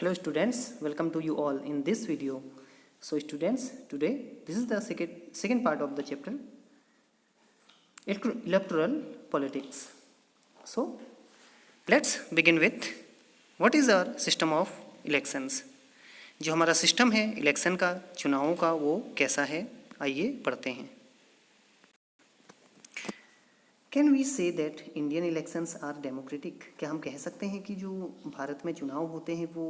Hello students, welcome to you all in this video. So students, today this is the second part of the chapter electoral politics. So let's begin with what is our system of elections. जो हमारा system है election का, चुनावों का, वो कैसा है, आइए पढ़ते हैं. Can we say that Indian elections are democratic? क्या हम कह सकते हैं कि जो भारत में चुनाव होते हैं वो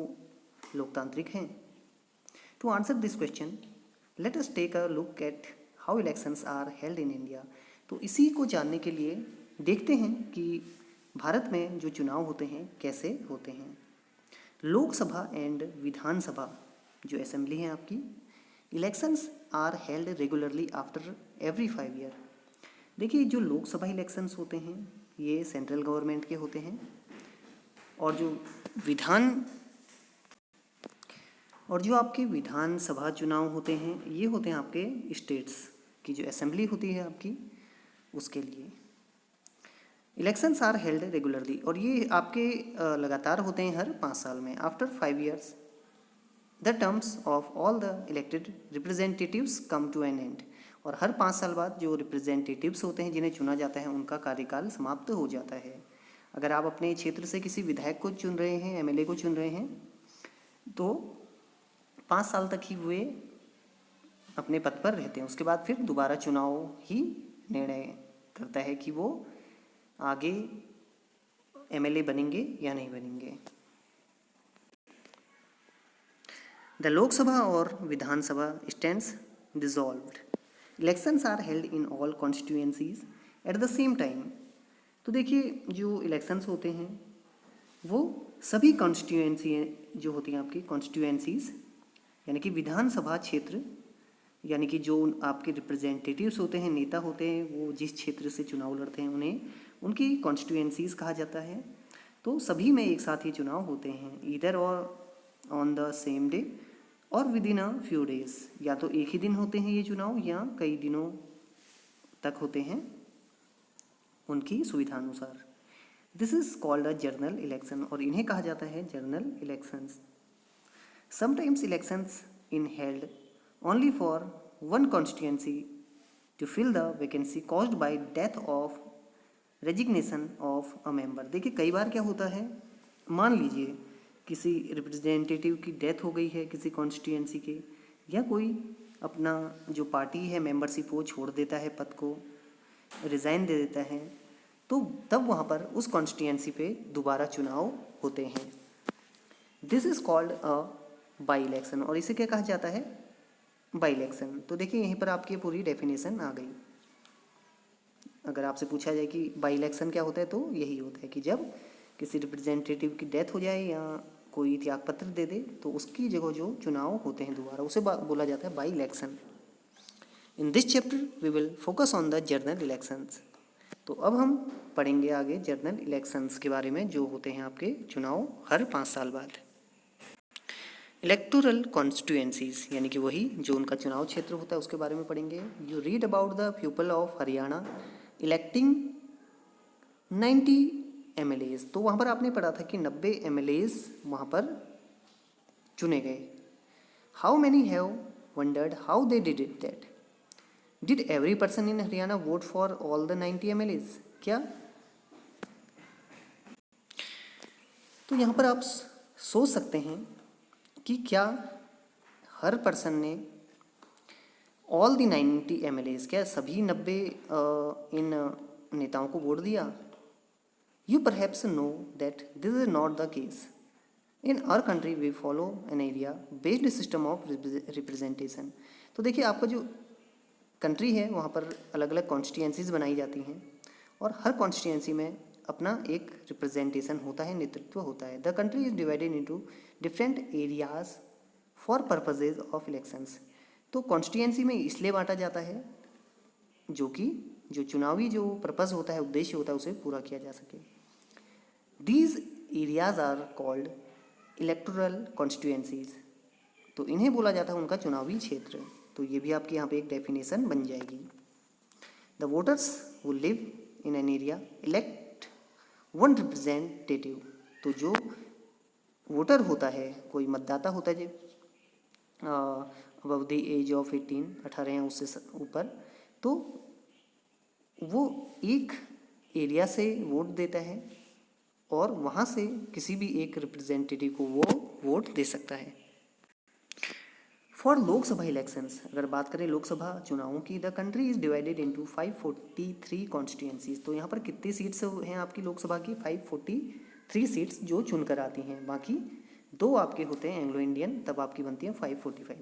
लोकतांत्रिक हैं? To answer this question let us take a look at how elections are held in India. तो इसी को जानने के लिए देखते हैं कि भारत में जो चुनाव होते हैं कैसे होते हैं. लोकसभा एंड विधानसभा जो असेंबली है आपकी, elections are held regularly after every 5 year. देखिए जो लोकसभा इलेक्शंस होते हैं ये सेंट्रल गवर्नमेंट के होते हैं, और जो आपके विधानसभा चुनाव होते हैं ये होते हैं आपके स्टेट्स की जो असेंबली होती है आपकी, उसके लिए. इलेक्शंस आर हेल्ड रेगुलरली, और ये आपके लगातार होते हैं हर 5 साल में. After 5 years the terms of all the elected representatives come to an end. और हर 5 साल बाद जो रिप्रेजेंटेटिव्स होते हैं जिन्हें चुना जाता है उनका कार्यकाल समाप्त हो जाता है. अगर आप अपने क्षेत्र से किसी विधायक को चुन रहे हैं, एमएलए को चुन रहे हैं, तो 5 साल तक ही वे अपने पद पर रहते हैं. उसके बाद फिर दोबारा चुनाव ही निर्णय करता है कि वो आगे एमएलए बनेंगे या नहीं बनेंगे. द लोकसभा और Vidhan Sabha stands dissolved. Elections are held in all constituencies at the same time. तो देखिए जो इलेक्शंस होते हैं वो सभी कॉन्स्टिट्यूएंसी जो होती हैं आपकी कॉन्स्टिट्यूएंसीज यानी कि विधानसभा क्षेत्र, यानी कि जो आपके रिप्रेजेंटेटिव्स होते हैं, नेता होते हैं, वो जिस क्षेत्र से चुनाव लड़ते हैं उन्हें उनकी कॉन्स्टिट्यूएंसीज कहा जाता है. तो सभी में एक साथ ये चुनाव होते हैं, ईदर और ऑन द सेम डे और with in a few days. या तो एक ही दिन होते हैं ये चुनाव या कई दिनों तक होते हैं उनकी सुविधा अनुसार. This is called a general election, और इन्हें कहा जाता है general elections. Sometimes elections in held only for one constituency to fill the vacancy caused by death of resignation of a member. देखिए कई बार क्या होता है, मान लीजिए किसी रिप्रेजेंटेटिव की डेथ हो गई है किसी कॉन्स्टिट्यूएंसी के, या कोई अपना जो पार्टी है मेंबरशिप वो छोड़ देता है, पद को रिज़ाइन दे देता है, तो तब वहाँ पर उस कॉन्स्टिट्यूएंसी पे दोबारा चुनाव होते हैं. This is called a by election, और इसे क्या कहा जाता है, बाई इलेक्शन. तो देखिए यहीं पर आपकी पूरी डेफिनेशन आ गई. अगर आपसे पूछा जाए कि बाई इलेक्शन क्या होता है तो यही होता है कि जब किसी रिप्रेजेंटेटिव की डेथ हो जाए या कोई त्यागपत्र दे दे तो उसकी जगह जो चुनाव होते हैं दोबारा, उसे बोला जाता है by election. In this chapter we will focus on the general elections. तो अब हम पढ़ेंगे आगे जनरल इलेक्शंस के बारे में जो होते हैं आपके चुनाव हर 5 साल बाद. इलेक्टोरल कॉन्स्टिट्यूएंसीज यानी कि वही जो उनका चुनाव क्षेत्र होता है उसके बारे में पढ़ेंगे. You read about the people of Haryana electing 90 MLAs. तो वहाँ पर आपने पढ़ा था कि 90 एमएलएज वहाँ पर चुने गए. How many have wondered how they did it that. Did every person in Haryana vote for all the 90 MLAs? क्या? तो यहाँ पर आप सोच सकते हैं कि क्या हर पर्सन ने ऑल द 90 एमएलएज, क्या सभी 90 इन नेताओं को वोट दिया? You perhaps know that this is not the case. In our country we follow an area-based system of representation. तो देखिए आपका जो कंट्री है वहाँ पर अलग अलग कॉन्स्टिट्यूएंसीज बनाई जाती हैं और हर कॉन्स्टिट्यूएंसी में अपना एक रिप्रेजेंटेशन होता है, नेतृत्व होता है. The country is divided into different areas for purposes of elections. तो कॉन्स्टिट्यूएंसी में इसलिए बांटा जाता है जो कि जो चुनावी जो पर्पज़ होता है, उद्देश्य होता है, उसे पूरा किया जा सके. These areas are called electoral constituencies. तो इन्हें बोला जाता है उनका चुनावी क्षेत्र. तो ये भी आपके यहाँ पे एक डेफिनेशन बन जाएगी. The voters who live in an area elect one representative. तो जो वोटर होता है, कोई मतदाता होता है जो अबव द एज ऑफ 18 या उससे ऊपर, तो वो एक एरिया से वोट देता है और वहाँ से किसी भी एक रिप्रेजेंटेटिव को वो वोट दे सकता है। फॉर लोकसभा इलेक्शंस, अगर बात करें लोकसभा चुनावों की, the country is divided into 543 constituencies. तो यहाँ पर कितनी सीट्स हैं आपकी लोकसभा की? 543 सीट्स जो चुनकर आती हैं, बाकी 2 आपके होते हैं एंग्लो इंडियन, तब आपकी बनती है 545।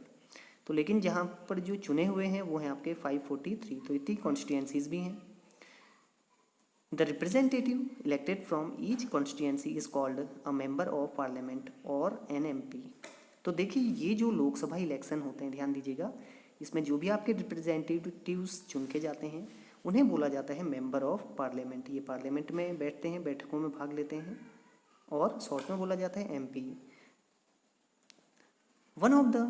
तो लेकिन जहाँ पर जो चुने हुए हैं वो हैं आपके 543, तो इतनी कॉन्स्टिट्यूंसीज भी हैं। The representative elected from each constituency is called a member of parliament और एन MP। तो देखिए ये जो लोकसभा इलेक्शन होते हैं, ध्यान दीजिएगा, इसमें जो भी आपके रिप्रेजेंटेटिव्स चुन के जाते हैं उन्हें बोला जाता है मेंबर ऑफ पार्लियामेंट। ये पार्लियामेंट में बैठते हैं, बैठकों में भाग लेते हैं, और शॉर्ट में बोला जाता है MP। One of the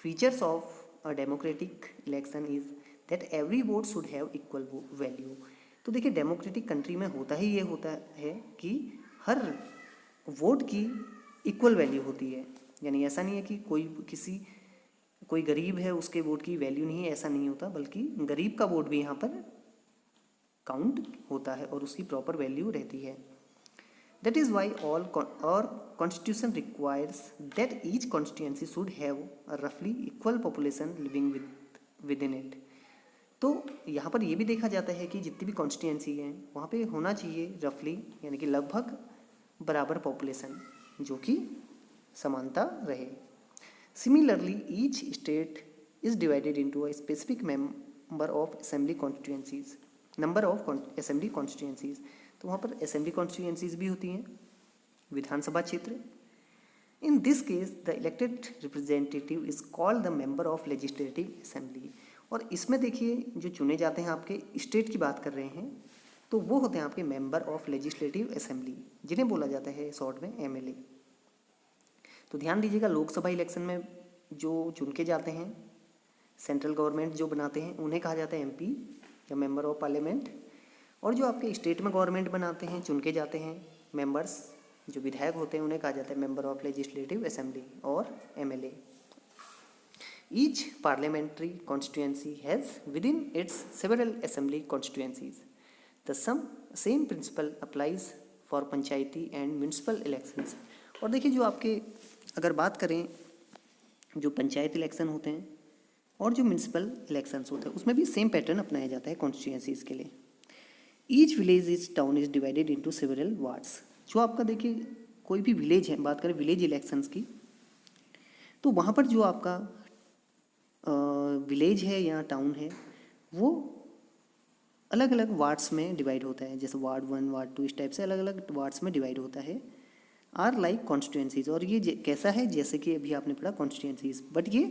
features of a democratic election is that every vote should have equal value. तो देखिए डेमोक्रेटिक कंट्री में होता ही ये होता है कि हर वोट की इक्वल वैल्यू होती है, यानी ऐसा नहीं है कि कोई गरीब है उसके वोट की वैल्यू नहीं है, ऐसा नहीं होता, बल्कि गरीब का वोट भी यहाँ पर काउंट होता है और उसकी प्रॉपर वैल्यू रहती है। That is why our constitution requires that each constituency should have a रफली equal population living within it. तो यहाँ पर ये भी देखा जाता है कि जितनी भी कॉन्स्टिट्यूंसी हैं वहाँ पे होना चाहिए रफली, यानी कि लगभग बराबर पॉपुलेशन, जो कि समानता रहे। Similarly each state is divided into a specific number of assembly constituencies, तो वहाँ पर असेंबली कॉन्स्टिट्यूंसीज भी होती हैं, विधानसभा क्षेत्र। In this case the elected representative is called the member of legislative assembly. और इसमें देखिए जो चुने जाते हैं, आपके स्टेट की बात कर रहे हैं, तो वो होते हैं आपके मेंबर ऑफ लेजिस्लेटिव असेंबली, जिन्हें बोला जाता है शॉर्ट में MLA। तो ध्यान दीजिएगा लोकसभा इलेक्शन में जो चुन के जाते हैं, सेंट्रल गवर्नमेंट जो बनाते हैं, उन्हें कहा जाता है MP या मेंबर ऑफ पार्लियामेंट। और जो आपके स्टेट में गवर्नमेंट बनाते हैं, चुन के जाते हैं मेंबर्स, जो विधायक होते हैं, उन्हें कहा जाता है मेंबर ऑफ लेजिस्लेटिव असेंबली और MLA। Each parliamentary constituency has within its several assembly constituencies. The same principle applies for Panchayati and municipal elections। और देखिए जो आपके अगर बात करें जो पंचायत इलेक्शन होते हैं और जो म्यूनसिपल इलेक्शंस होते हैं, उसमें भी सेम पैटर्न अपनाया जाता है कॉन्स्टिट्यूंसीज के लिए। Each village is town is divided into several wards. जो आपका देखिए कोई भी विलेज है, बात करें विलेज इलेक्शंस की, तो वहाँ पर जो आपका विलेज है या टाउन है वो अलग अलग वार्ड्स में डिवाइड होता है, जैसे वार्ड 1, वार्ड 2, इस टाइप से अलग अलग वार्ड्स में डिवाइड होता है। Are like constituencies. और ये कैसा है, जैसे कि अभी आपने पढ़ा कॉन्स्टिट्यूंसीज, बट ये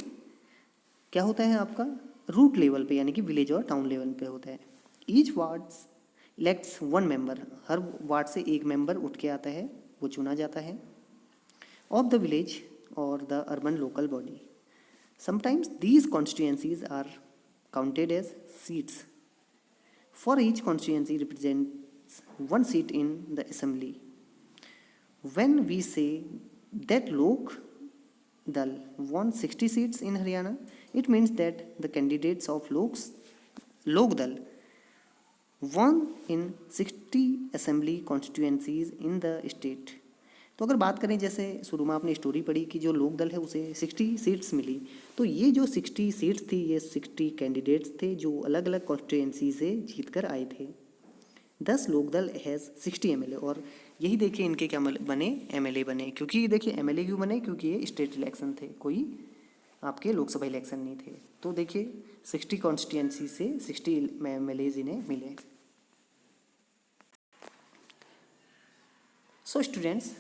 क्या होता है आपका रूट लेवल पे, यानी कि विलेज और टाउन लेवल पे होता है। ईच वार्ड्स इलेक्ट्स 1 मेंबर, हर वार्ड से एक मेंबर उठ के आता है, वो चुना जाता है, ऑफ द विलेज और the urban local body. Sometimes these constituencies are counted as seats. For each constituency represents 1 seat in the assembly. When we say that Lok Dal won 60 seats in Haryana, it means that the candidates of Lok Dal won in 60 assembly constituencies in the state. तो अगर बात करें, जैसे शुरू में आपने story पढ़ी कि जो लोक दल है उसे 60 सीट्स मिली, तो ये जो 60 सीट्स थी, ये 60 कैंडिडेट्स थे जो अलग अलग कॉन्स्टिट्यूंसी से जीत कर आए थे। 10 लोक दल हैज़ 60 MLA। और यही देखिए इनके क्या बने, MLA बने। क्योंकि देखिए MLA क्यों बने, क्योंकि ये स्टेट इलेक्शन थे, कोई आपके लोकसभा इलेक्शन नहीं थे। तो देखिए 60 कॉन्स्टिट्यूंसी से 60 MLAs इन्हें मिले। So students,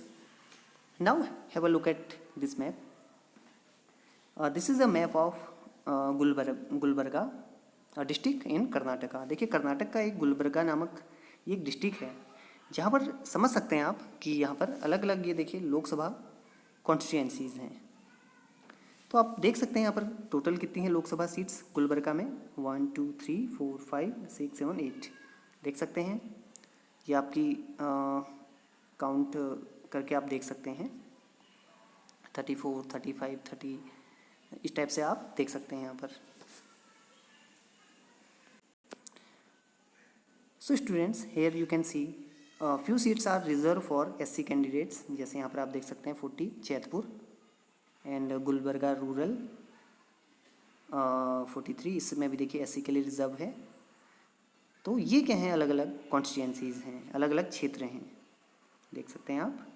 now have a look at this map. This is a map of Gulbarga district in Karnataka. देखिए कर्नाटक का एक गुलबर्गा नामक ये एक डिस्ट्रिक्ट है, जहाँ पर समझ सकते हैं आप कि यहाँ पर अलग अलग ये देखिए लोकसभा कॉन्स्टिट्यूंसीज हैं। तो आप देख सकते हैं यहाँ पर टोटल कितनी है लोकसभा सीट्स गुलबर्गा में, 1 2 3 4 5 6 7 8 देख सकते हैं। ये आपकी काउंट करके आप देख सकते हैं। 34, 35, 30, इस टाइप से आप देख सकते हैं यहाँ पर। So students, here you can see few seats are reserve for SC candidates, जैसे यहाँ पर आप देख सकते हैं 40 जैतपुर एंड गुलबर्गा रूरल 43, इसमें भी देखिए SC के लिए रिजर्व है। तो ये क्या हैं, अलग अलग कॉन्स्टिट्यूंसीज हैं, अलग अलग क्षेत्र हैं, देख सकते हैं आप।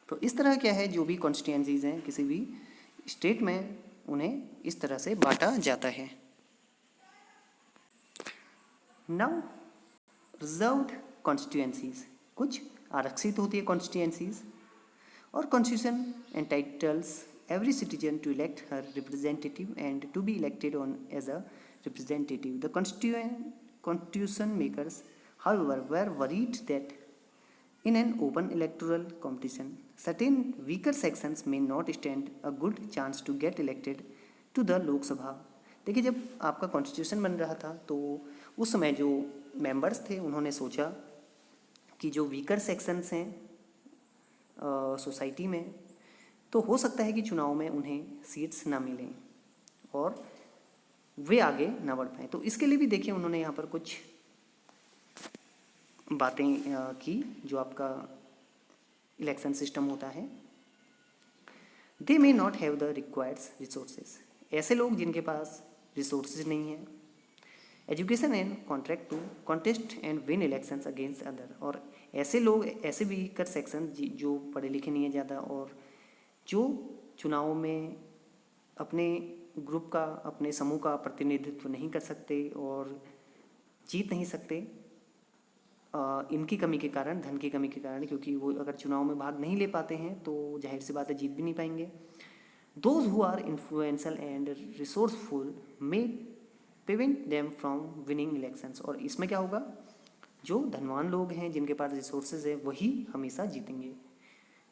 तो इस तरह क्या है, जो भी कॉन्स्टिट्यूंसीज हैं किसी भी स्टेट में, उन्हें इस तरह से बांटा जाता है। नाउ रिजर्व्ड कॉन्स्टिट्यूंसीज, कुछ आरक्षित होती है कॉन्स्टिट्यूंसीज, और constitution entities every citizen to elect her representative and to be elected on as a representative. The constitution makers, however, were worried that in an open electoral competition, certain weaker sections may not stand a good chance to get elected to the Lok Sabha. देखिए, जब आपका constitution बन रहा था तो उस समय जो मेंबर्स थे उन्होंने सोचा कि जो वीकर सेक्शंस हैं सोसाइटी में, तो हो सकता है कि चुनाव में उन्हें सीट्स ना मिलें और वे आगे ना बढ़ पाएँ। तो इसके लिए भी देखिए उन्होंने यहाँ पर कुछ बातें की। जो आपका इलेक्शन सिस्टम होता है, they may not have the required resources, ऐसे लोग जिनके पास रिसोर्सेज नहीं है, education and contract to contest and win elections against other, और ऐसे लोग, ऐसे वीकर सेक्शन जो पढ़े लिखे नहीं है ज़्यादा और जो चुनाव में अपने ग्रुप का, अपने समूह का प्रतिनिधित्व नहीं कर सकते और जीत नहीं सकते इनकी कमी के कारण, धन की कमी के कारण, क्योंकि वो अगर चुनाव में भाग नहीं ले पाते हैं तो जाहिर सी बात है जीत भी नहीं पाएंगे। Those who are influential and resourceful may prevent them from winning elections, और इसमें क्या होगा, जो धनवान लोग हैं जिनके पास रिसोर्सेज है वही हमेशा जीतेंगे।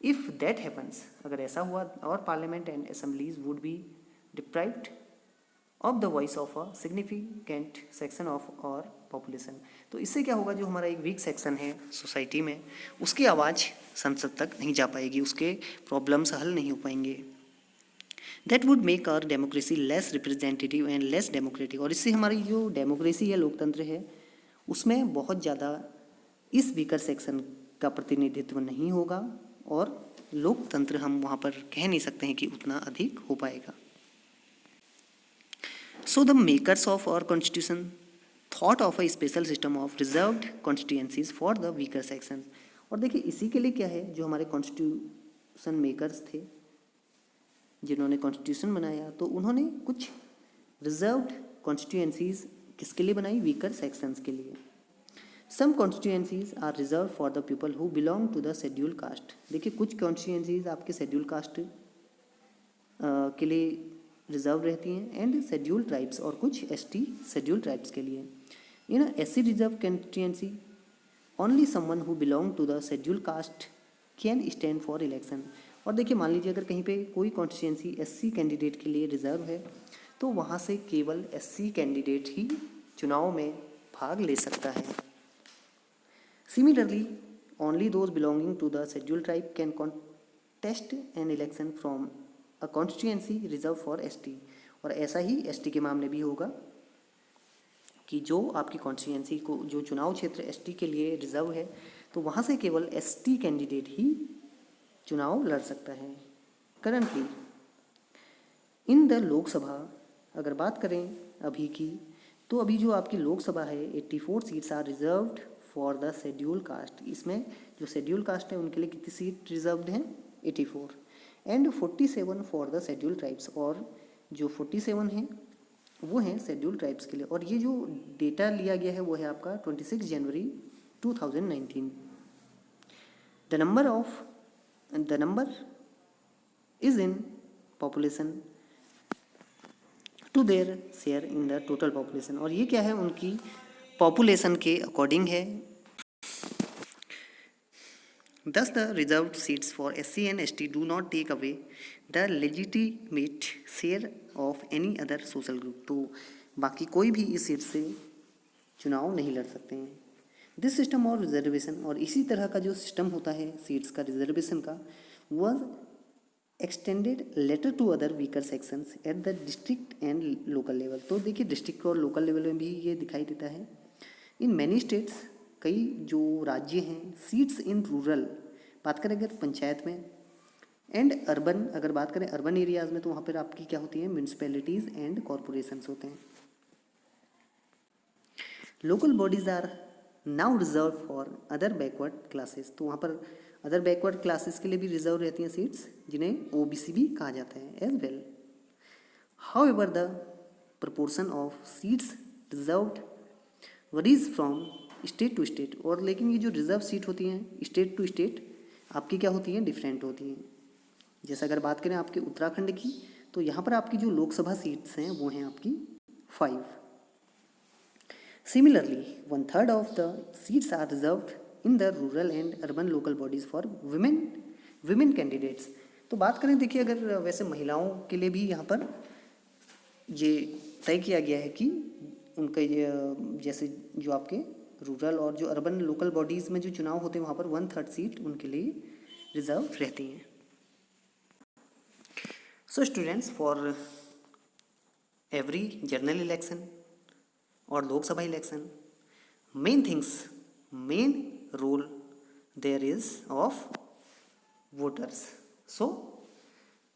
इफ़ दैट हैपन्स, अगर ऐसा हुआ, और parliament and assemblies would be deprived of the voice of a significant section of our population, तो इससे क्या होगा, जो हमारा एक वीक सेक्शन है सोसाइटी में, उसकी आवाज़ संसद तक नहीं जा पाएगी, उसके प्रॉब्लम्स हल नहीं हो पाएंगे। That would make our democracy less representative and less democratic, और इससे हमारी जो डेमोक्रेसी है, लोकतंत्र है, उसमें बहुत ज़्यादा इस वीकर सेक्शन का प्रतिनिधित्व नहीं होगा और लोकतंत्र हम वहाँ पर कह नहीं सकते हैं कि उतना अधिक हो पाएगा। So the makers of our constitution thought of a special system of reserved constituencies for the weaker section, और देखिए इसी के लिए क्या है, जो हमारे कॉन्स्टिट्यूशन मेकर्स थे जिन्होंने कॉन्स्टिट्यूशन बनाया, तो उन्होंने कुछ रिजर्व्ड कॉन्स्टिट्यूंसीज किसके लिए बनाई, वीकर सेक्शंस के लिए। Some constituencies are reserve for the people who belong to the schedule caste, देखिए कुछ कॉन्स्टिट्यूंसीज आपके शेड्यूल कास्ट के लिए रिजर्व रहती हैं, एंड शेड्यूल ट्राइब्स, और कुछ ST शेड्यूल ट्राइब्स के लिए। In SC reserve constituency only someone who belong to the schedule caste can stand for election, और देखिए मान लीजिए अगर कहीं पे कोई कॉन्स्टिट्यूंसी SC कैंडिडेट के लिए रिजर्व है तो वहाँ से केवल SC कैंडिडेट ही चुनाव में भाग ले सकता है। Similarly, only those belonging to the scheduled tribe can contest an election from a constituency reserved for ST, और ऐसा ही ST के मामले भी होगा कि जो आपकी कॉन्स्टिट्यूंसी को, जो चुनाव क्षेत्र ST के लिए रिजर्व है, तो वहाँ से केवल ST कैंडिडेट ही चुनाव लड़ सकता है। करंटली इन द लोकसभा, अगर बात करें अभी की, तो अभी जो आपकी लोकसभा है 84 seats are reserved for the schedule caste, इसमें जो शेड्यूल कास्ट है उनके लिए कितनी सीट रिजर्व्ड हैं, 84, and 47 for the schedule tribes, और जो 47 हैं वो हैं शेड्यूल ट्राइब्स के लिए। और ये जो डेटा लिया गया है वो है आपका 26 जनवरी 2019। The number is in population to their share in the total population, और ये क्या है, उनकी पॉपुलेशन के अकॉर्डिंग है। Thus the reserved seats for SC and ST do not take away the legitimate share of any other social group, तो बाकी कोई भी इस सीट से चुनाव नहीं लड़ सकते हैं। दिस सिस्टम और रिजर्वेशन, और इसी तरह का जो सिस्टम होता है सीट्स का, रिजर्वेशन का, वह extended later to other weaker sections at the district and local level. तो देखिए डिस्ट्रिक्ट और लोकल लेवल में भी ये दिखाई देता है। इन मैनी स्टेट्स, कई जो राज्य हैं, सीट्स इन रूरल, बात करें अगर पंचायत में, एंड अर्बन, अगर बात करें अर्बन एरियाज में, तो वहाँ पर आपकी क्या होती है, म्यूनसिपैलिटीज़ एंड कॉरपोरेशंस होते हैं। Local bodies are now reserve for other backward classes. तो वहाँ पर अदर बैकवर्ड क्लासेस के लिए भी रिजर्व रहती हैं सीट्स, जिन्हें ओबीसी भी कहा जाता है as well. However the proportion of seats reserved varies from state to state. और लेकिन ये जो रिजर्व सीट होती हैं स्टेट टू स्टेट आपकी क्या होती हैं, डिफरेंट होती हैं। जैसे अगर बात करें आपके उत्तराखंड की, तो यहाँ पर आपकी जो लोकसभा सीट्स हैं वो हैं आपकी 5। Similarly, 1/3 of the seats are reserved in the rural and urban local bodies for women candidates। तो बात करें, देखिए अगर वैसे महिलाओं के लिए भी यहाँ पर ये तय किया गया है कि उनके जैसे जो आपके रूरल और जो अर्बन लोकल बॉडीज़ में जो चुनाव होते हैं वहाँ पर 1/3 सीट उनके लिए रिजर्व रहती हैं। So students, for every general election और Lok Sabha election, main roll there is of voters. So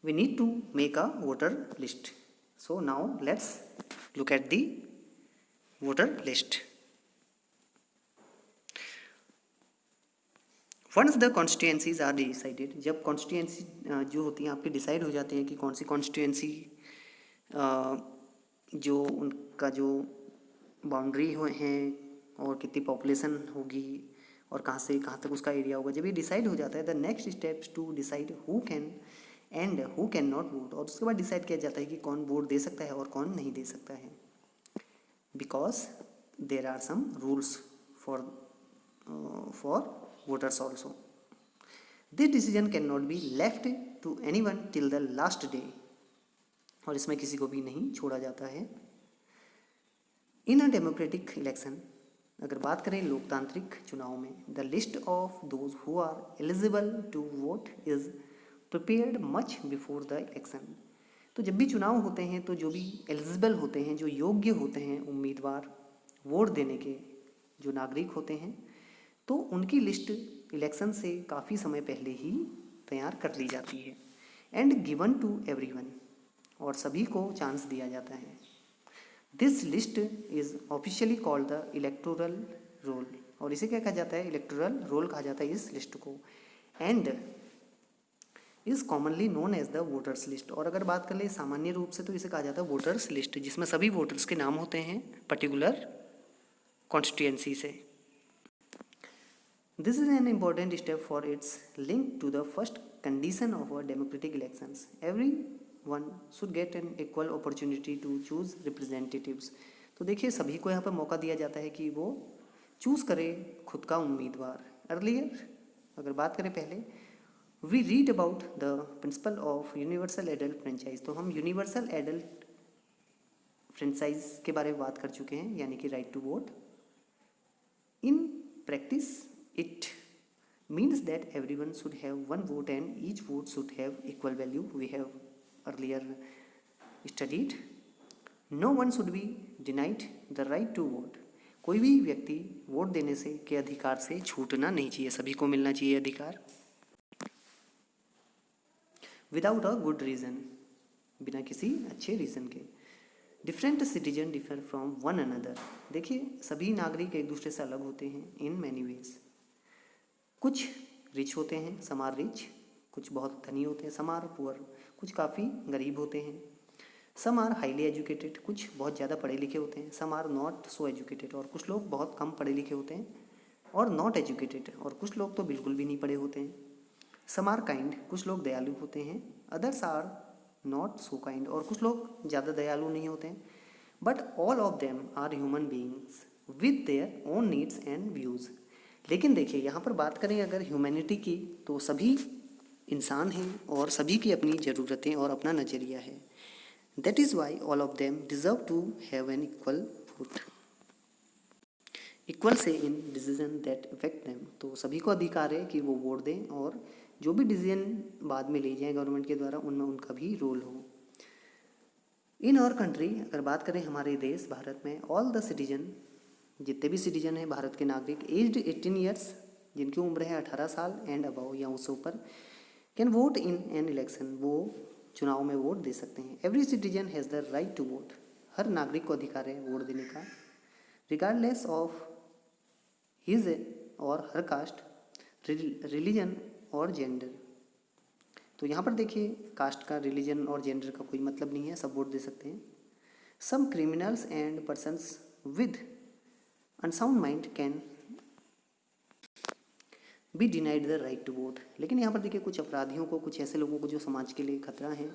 we need to make a voter list. So now let's look at the voter list. Once the constituencies are decided, जब constituency जो होती हैं आपकी decide हो जाती हैं कि कौन सी कॉन्स्टिट्यूएंसी जो उनका जो बाउंड्री हैं और कितनी पॉपुलेशन होगी और कहाँ से कहाँ तक उसका एरिया होगा, जब ये डिसाइड हो जाता है, the next steps to decide who can and who can not vote. और उसके बाद डिसाइड किया जाता है कि कौन वोट दे सकता है और कौन नहीं दे सकता है, because there are some rules for voters also. This decision can not be left to any one till the last day, और इसमें किसी को भी नहीं छोड़ा जाता है। इन अ डेमोक्रेटिक इलेक्शन, अगर बात करें लोकतांत्रिक चुनाव में, the list of those who are eligible to vote is prepared much before the election. तो जब भी चुनाव होते हैं तो जो भी एलिजिबल होते हैं, जो योग्य होते हैं उम्मीदवार वोट देने के, जो नागरिक होते हैं, तो उनकी लिस्ट इलेक्शन से काफ़ी समय पहले ही तैयार कर ली जाती है एंड गिवन टू एवरीवन, और सभी को चांस दिया जाता है। This list is officially called the electoral roll, और इसे क्या कहा जाता है, इलेक्टोरल रोल कहा जाता है इस लिस्ट को, and is commonly known as the voters list. और अगर बात कर ले सामान्य रूप से, तो इसे कहा जाता है वोटर्स लिस्ट, जिसमें सभी वोटर्स के नाम होते हैं पर्टिकुलर कॉन्स्टिट्यूएंसी से। This is an important step for its link to the first condition of a democratic elections. everyone should get an equal opportunity to choose representatives। तो देखिए सभी को यहाँ पर मौका दिया जाता है कि वो चूज़ करे खुद का उम्मीदवार। अर्लियर अगर बात करें पहले, we read about the principle of universal adult franchise. तो हम यूनिवर्सल एडल्ट फ्रेंचाइज के बारे में बात कर चुके हैं, यानी कि right to vote. In practice it means that everyone should have one vote and each vote should have equal value. We have earlier studied. No one should be denied the right to vote। कोई भी व्यक्ति vote देने से के अधिकार से छूटना नहीं चाहिए, सभी को मिलना चाहिए अधिकार। विदाउट अ गुड रीज़न, बिना किसी अच्छे रीज़न के। Different citizen differ from one another. देखिए सभी नागरिक एक दूसरे से अलग होते हैं इन मैनी वेज। कुछ रिच होते हैं, सम आर रिच, कुछ बहुत धनी होते हैं, सम आर पुअर, कुछ काफ़ी गरीब होते हैं। सम आर हाईली एजुकेटेड, कुछ बहुत ज़्यादा पढ़े लिखे होते हैं। Some are not so educated, और कुछ लोग बहुत कम पढ़े लिखे होते हैं। और नॉट एजुकेटेड, और कुछ लोग तो बिल्कुल भी नहीं पढ़े होते हैं। सम आर काइंड, कुछ लोग दयालु होते हैं। Others are not so kind, और कुछ लोग ज़्यादा दयालु नहीं होते हैं। But all of them are human beings with their own needs and views. लेकिन देखिए यहाँ पर बात करें अगर ह्यूमैनिटी की, तो सभी इंसान हैं और सभी की अपनी ज़रूरतें और अपना नज़रिया है। That is why all of them deserve to have an equal vote. Equal say in decision that affect them, तो सभी को अधिकार है कि वो वोट दें और जो भी डिसीजन बाद में ले जाए गवर्नमेंट के द्वारा उनमें उनका भी रोल हो। इन और कंट्री, अगर बात करें हमारे देश भारत में, ऑल द सिटीजन, जितने भी सिटीजन हैं भारत के नागरिक एज्ड 18 ईयर्स, जिनकी उम्र है 18 साल एंड अबव या उससे ऊपर, can vote in an election, वो चुनाव में वोट दे सकते हैं। Every citizen has the right to vote, हर नागरिक को अधिकार है वोट देने का, रिगार्डलेस ऑफ हिज और हर कास्ट, रिलीजन और जेंडर। तो यहाँ पर देखिए कास्ट का, रिलीजन और जेंडर का कोई मतलब नहीं है, सब वोट दे सकते हैं। Some criminals and persons with unsound mind can be denied the right to vote, लेकिन यहाँ पर देखिए कुछ अपराधियों को, कुछ ऐसे लोगों को जो समाज के लिए खतरा है,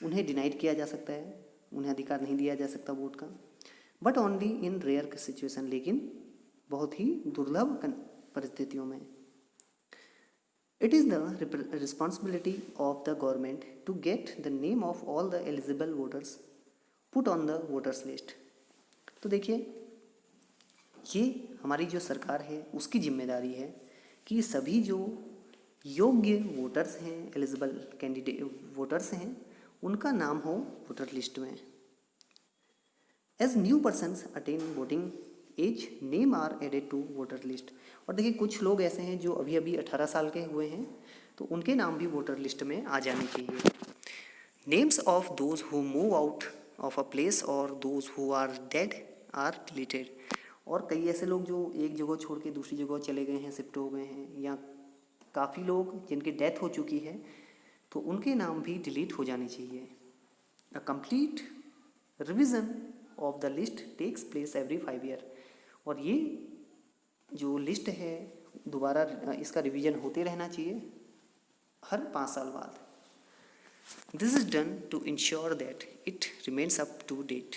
उन्हें डिनाइड किया जा सकता है, उन्हें अधिकार नहीं दिया जा सकता वोट का, but only in rare situation, लेकिन बहुत ही दुर्लभ परिस्थितियों में। It is the responsibility of the government to get the name of all the eligible voters put on the voters list. तो देखिए ये हमारी जो सरकार है उसकी जिम्मेदारी है कि सभी जो योग्य वोटर्स हैं, एलिजिबल कैंडिडेट वोटर्स हैं, उनका नाम हो वोटर लिस्ट में। As new persons attain voting age name are added to voter list. और देखिए कुछ लोग ऐसे हैं जो अभी अभी 18 साल के हुए हैं, तो उनके नाम भी वोटर लिस्ट में आ जाने चाहिए। Names of those who move out of a place और those who are dead are deleted. और कई ऐसे लोग जो एक जगह छोड़ के दूसरी जगह चले गए हैं, शिफ्ट हो गए हैं, या काफ़ी लोग जिनकी डेथ हो चुकी है, तो उनके नाम भी डिलीट हो जाने चाहिए। A complete revision of the list takes place every 5 year. और ये जो लिस्ट है दोबारा इसका रिवीजन होते रहना चाहिए हर 5 साल बाद। This is done to ensure that it remains up to date.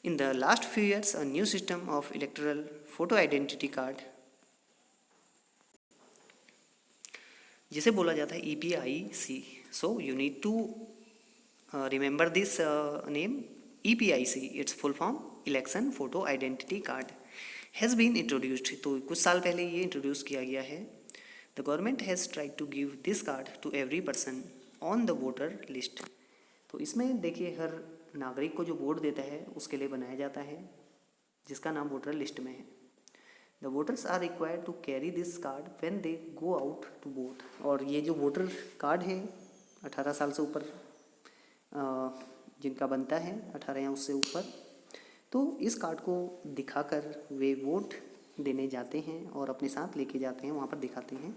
In the last few years, a new system of electoral photo identity card, जिसे बोला जाता है EPIC. So you need to remember this name EPIC. Its full form Election Photo Identity Card has been introduced. तो कुछ साल पहले ये introduce किया गया है। The government has tried to give this card to every person on the voter list. तो इसमें देखिए हर नागरिक को जो वोट देता है उसके लिए बनाया जाता है, जिसका नाम वोटर लिस्ट में है। The voters are required to carry this card when they go out to vote. और ये जो वोटर कार्ड है 18 साल से ऊपर जिनका बनता है, 18 या उससे ऊपर, तो इस कार्ड को दिखाकर वे वोट देने जाते हैं और अपने साथ लेके जाते हैं, वहाँ पर दिखाते हैं,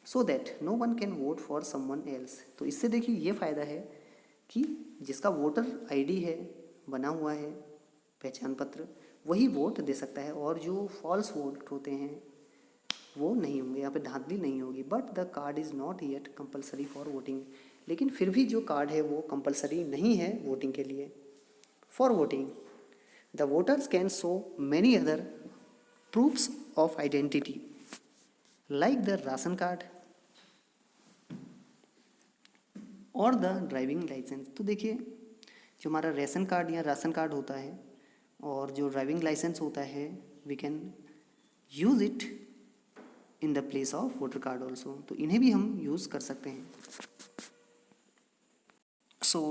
so that no one can vote for someone else. तो इससे देखिए ये फ़ायदा है कि जिसका वोटर आईडी है, बना हुआ है पहचान पत्र, वही वोट दे सकता है, और जो फॉल्स वोट होते हैं वो नहीं होंगे, यहाँ पे धांधली नहीं होगी। But the card is not yet compulsory for voting. लेकिन फिर भी जो कार्ड है वो कंपलसरी नहीं है वोटिंग के लिए। For voting the voters can show many other proofs of identity like the ration card और द ड्राइविंग लाइसेंस। तो देखिए जो हमारा रेशन कार्ड या राशन कार्ड होता है और जो ड्राइविंग लाइसेंस होता है, we can use it in the place of voter card also. तो इन्हें भी हम यूज़ कर सकते हैं। So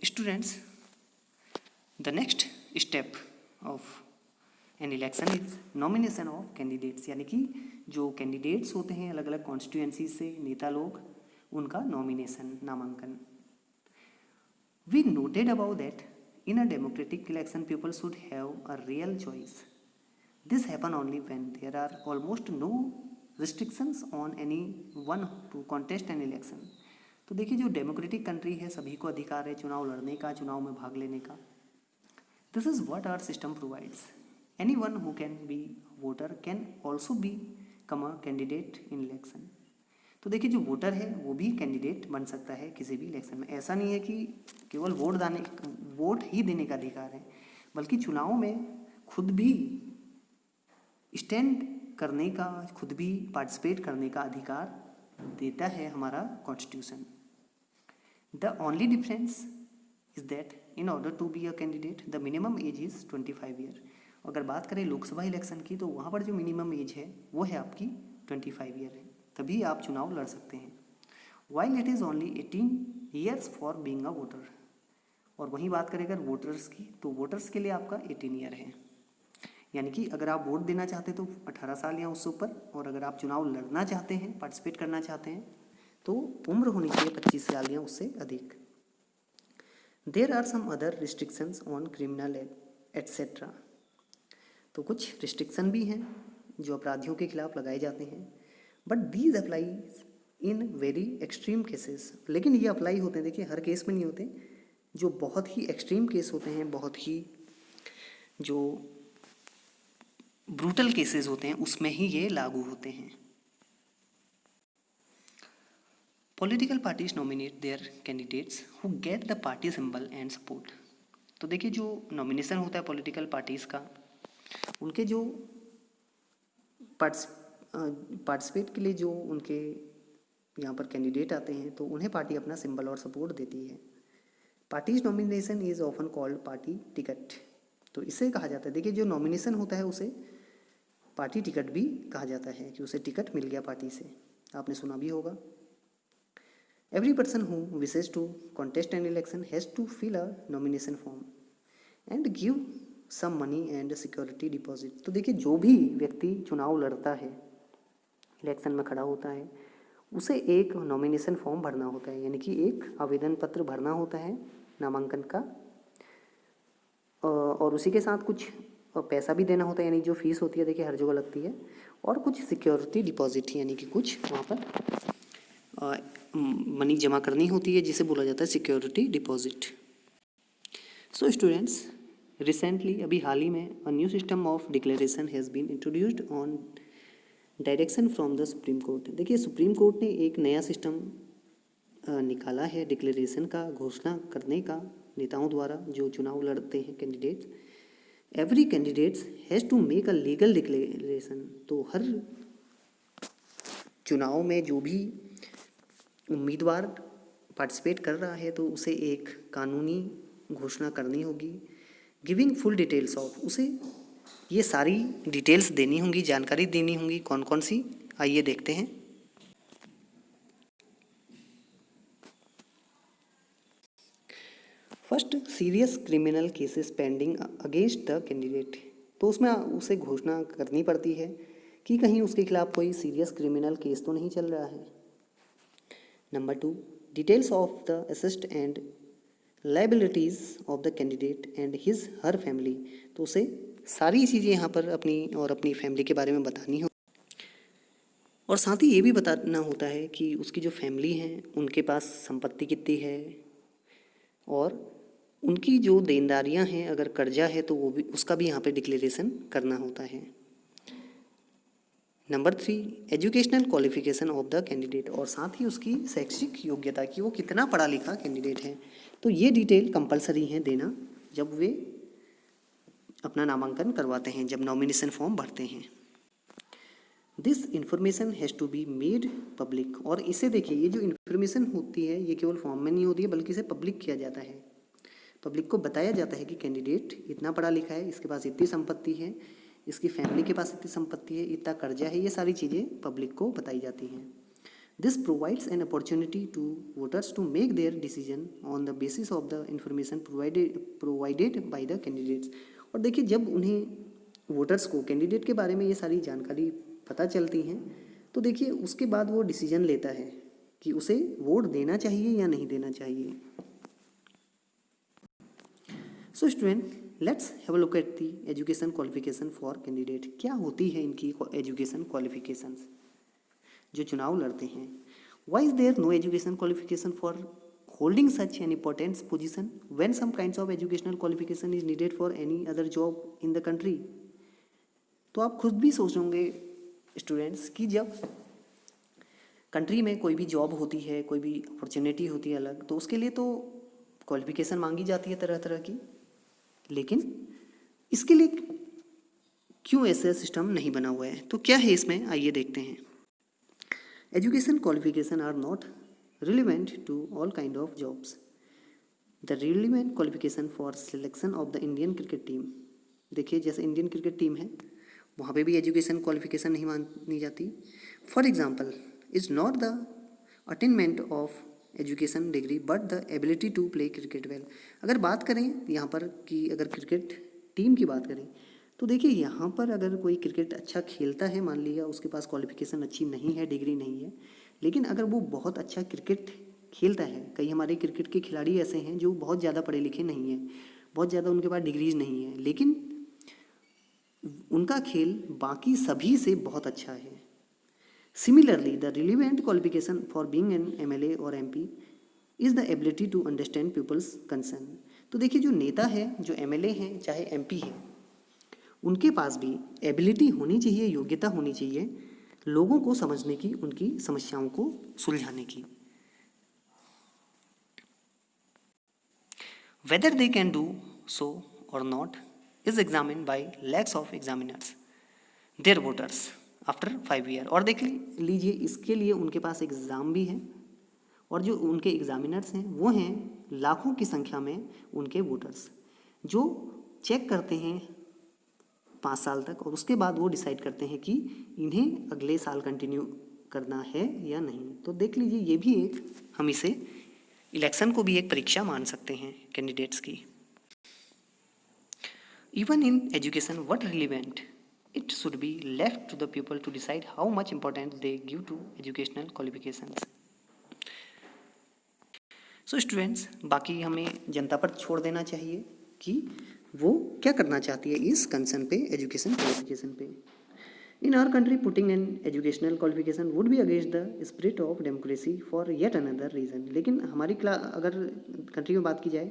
students, the next step of an election is nomination of candidates, यानी कि जो कैंडिडेट्स होते हैं अलग अलग कॉन्स्टिट्यूएंसी से, नेता लोग, उनका नॉमिनेशन, नामांकन। We noted about that in a democratic election people should have a real choice. This happen only when there are almost no restrictions on any one to contest an election. तो देखिए जो democratic country है, सभी को अधिकार है चुनाव लड़ने का, चुनाव में भाग लेने का। This is what our system provides. Any one who can be voter can also become a candidate in election. तो देखिए जो वोटर है वो भी कैंडिडेट बन सकता है किसी भी इलेक्शन में। ऐसा नहीं है कि केवल वोट ही देने का अधिकार है, बल्कि चुनाव में खुद भी स्टैंड करने का, खुद भी पार्टिसिपेट करने का अधिकार देता है हमारा constitution. The only difference is that in order to be a candidate the minimum age is 25 year. अगर बात करें लोकसभा इलेक्शन की, तो वहाँ पर जो मिनिमम एज है वो है आपकी 25 ईयर है। तभी आप चुनाव लड़ सकते हैं। While it is only 18 years for being a voter. और वहीं बात करें अगर वोटर्स की, तो वोटर्स के लिए आपका 18 ईयर है, यानी कि अगर आप वोट देना चाहते हैं तो 18 साल या उससे ऊपर, और अगर आप चुनाव लड़ना चाहते हैं, पार्टिसिपेट करना चाहते हैं, तो उम्र होनी चाहिए 25 साल या उससे अधिक। There are some other restrictions on criminal etcetera. तो कुछ रिस्ट्रिक्शन भी हैं जो अपराधियों के खिलाफ लगाए जाते हैं, but these applies in very extreme cases. लेकिन ये अप्लाई होते हैं, देखिए हर केस में नहीं होते, जो बहुत ही एक्सट्रीम केस होते हैं, बहुत ही जो ब्रूटल केसेस होते हैं, उसमें ही ये लागू होते हैं। Political parties nominate their candidates who get the party symbol and support. तो देखिए जो नॉमिनेशन होता है पॉलिटिकल पार्टीज़ का, उनके जो पार्टिसिपेट के लिए जो उनके यहाँ पर कैंडिडेट आते हैं, तो उन्हें पार्टी अपना सिंबल और सपोर्ट देती है। Parties nomination is often called party ticket. तो इसे कहा जाता है, देखिए जो नॉमिनेशन होता है उसे पार्टी टिकट भी कहा जाता है, कि उसे टिकट मिल गया पार्टी से, आपने सुना भी होगा। Every person who wishes to contest an election has to fill a nomination form and give some money and security deposit. तो देखिए जो भी व्यक्ति चुनाव लड़ता है, इलेक्शन में खड़ा होता है, उसे एक नॉमिनेशन फॉर्म भरना होता है, यानी कि एक आवेदन पत्र भरना होता है नामांकन का, और उसी के साथ कुछ पैसा भी देना होता है, यानी जो फीस होती है देखिए हर जगह लगती है, और कुछ सिक्योरिटी डिपॉजिट, यानी कि कुछ वहाँ पर मनी जमा करनी होती है, जिसे बोला जाता है security deposit. So students, recently अभी हाल ही में a new system of declaration has been introduced on direction from the supreme court. देखिए सुप्रीम कोर्ट ने एक नया सिस्टम निकाला है डिक्लेरेशन का, घोषणा करने का नेताओं द्वारा जो चुनाव लड़ते हैं candidates. Every candidates has to make a legal declaration. तो हर चुनाव में जो भी उम्मीदवार पार्टिसिपेट कर रहा है, तो उसे एक कानूनी घोषणा करनी होगी, गिविंग फुल डिटेल्स ऑफ, उसे ये सारी डिटेल्स देनी होंगी, जानकारी देनी होंगी। कौन कौन सी, आइए देखते हैं। First, serious criminal cases pending against the candidate. तो उसमें उसे घोषणा करनी पड़ती है कि कहीं उसके खिलाफ कोई सीरियस क्रिमिनल केस तो नहीं चल रहा है। Number 2, details of the asset and liabilities of the candidate and his her family. तो उसे सारी चीज़ें यहाँ पर अपनी फैमिली के बारे में बतानी हो, और साथ ही ये भी बताना होता है कि उसकी जो फैमिली है उनके पास संपत्ति कितनी है, और उनकी जो देनदारियाँ हैं, अगर कर्जा है तो वो भी, उसका भी यहाँ पे डिक्लेरेशन करना होता है। Number 3, educational qualification of the candidate, और साथ ही उसकी शैक्षिक योग्यता की, वो कितना पढ़ा लिखा कैंडिडेट है। तो ये डिटेल कंपलसरी है देना जब वे अपना नामांकन करवाते हैं, जब नॉमिनेशन फॉर्म भरते हैं। This information has to be made public. और इसे देखिए, ये जो इन्फॉर्मेशन होती है ये केवल फॉर्म में नहीं होती है, बल्कि इसे पब्लिक किया जाता है। पब्लिक को बताया जाता है कि कैंडिडेट इतना पढ़ा लिखा है, इसके पास इतनी संपत्ति है, इसकी फैमिली के पास इतनी संपत्ति है, इतना कर्जा है, ये सारी चीज़ें पब्लिक को बताई जाती हैं। This provides an opportunity to voters to make their decision on the basis of the information provided by the candidates. और देखिए जब उन्हें वोटर्स को कैंडिडेट के बारे में ये सारी जानकारी पता चलती हैं, तो देखिए उसके बाद वो डिसीजन लेता है कि उसे वोट देना चाहिए या नहीं देना चाहिए। So student, let's have a look at the education qualification for candidate. क्या होती है इनकी एजुकेशन क्वालिफिकेशंस जो चुनाव लड़ते हैं। Why is there no education qualification for holding such an important position when some kinds of educational qualification is needed for any other job in the country. तो आप खुद भी सोच होंगे स्टूडेंट्स कि जब कंट्री में कोई भी जॉब होती है, कोई भी अपॉर्चुनिटी होती है अलग, तो उसके लिए तो क्वालिफिकेशन मांगी जाती है तरह तरह की, लेकिन इसके लिए क्यों ऐसा सिस्टम नहीं बना हुआ है। तो क्या है इसमें, आइए देखते हैं। Education qualification are not relevant to all kind of jobs. The relevant qualification for selection of the Indian cricket team. देखिए जैसे इंडियन क्रिकेट टीम है, वहाँ पे भी एजुकेशन क्वालिफिकेशन नहीं मानी जाती। For example, is not the attainment of education degree but the ability to play cricket well. अगर बात करें यहाँ पर कि अगर क्रिकेट टीम की बात करें तो देखिए यहाँ पर अगर कोई क्रिकेट अच्छा खेलता है, मान लिया उसके पास क्वालिफिकेशन अच्छी नहीं है, डिग्री नहीं है, लेकिन अगर वो बहुत अच्छा क्रिकेट खेलता है, कई हमारे क्रिकेट के खिलाड़ी ऐसे हैं जो बहुत ज़्यादा पढ़े लिखे नहीं हैं, बहुत ज़्यादा उनके पास डिग्रीज नहीं है, लेकिन उनका खेल बाकी सभी से बहुत अच्छा है। Similarly the relevant qualification for being an MLA और MP is the ability to understand people's concern. तो देखिए जो नेता है, जो एमएलए हैं चाहे एमपी है, उनके पास भी एबिलिटी होनी चाहिए, योग्यता होनी चाहिए लोगों को समझने की, उनकी समस्याओं को सुलझाने की। Whether they can do so or not is examined by lakhs of examiners, their voters after 5 years। और देख लीजिए इसके लिए उनके पास एग्ज़ाम भी है और जो उनके एग्जामिनर्स हैं वो हैं लाखों की संख्या में उनके वोटर्स, जो चेक करते हैं 5 साल तक और उसके बाद वो डिसाइड करते हैं कि इन्हें अगले साल कंटिन्यू करना है या नहीं। तो देख लीजिए ये भी एक, हम इसे इलेक्शन को भी एक परीक्षा मान सकते हैं कैंडिडेट्स की। Even in education what relevant it should be left to the people to decide how much importance they give to educational qualifications. So students, बाकी हमें जनता पर छोड़ देना चाहिए कि वो क्या करना चाहती है इस कंसर्न पे, एजुकेशन क्वालिफिकेशन पे। In our country putting an educational qualification would be against the spirit of democracy for yet another reason. लेकिन हमारी अगर कंट्री में बात की जाए,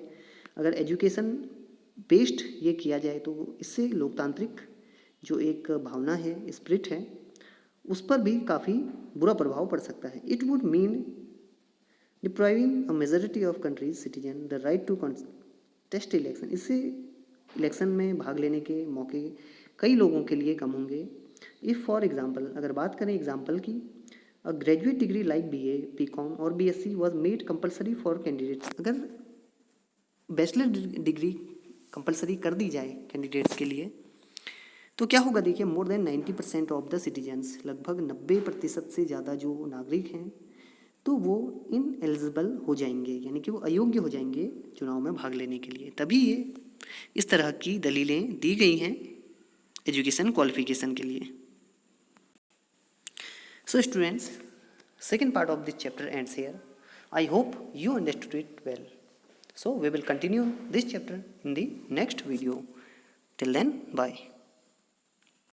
अगर एजुकेशन बेस्ड ये किया जाए तो इससे लोकतांत्रिक जो एक भावना है, स्पिरिट है, उस पर भी काफ़ी बुरा प्रभाव पड़ सकता है। It would mean depriving a majority of countries citizen the right to contest election. इससे इलेक्शन में भाग लेने के मौके कई लोगों के लिए कम होंगे। इफ़ फॉर एग्जाम्पल, अगर बात करें एग्जाम्पल की, a graduate degree like BA, BCom और BSc was made compulsory for candidates. अगर बैचलर डिग्री कंपलसरी कर दी जाए कैंडिडेट्स के लिए तो क्या होगा, देखिए more than 90% of the citizens, लगभग 90% से ज़्यादा जो नागरिक हैं तो वो इनएलिजिबल हो जाएंगे, यानी कि वो अयोग्य हो जाएंगे चुनाव में भाग लेने के लिए। तभी ये इस तरह की दलीलें दी गई हैं एजुकेशन क्वालिफिकेशन के लिए। So students, second part of this chapter ends here. I hope you understood it well. So we will continue this chapter in the next video. Till then, bye.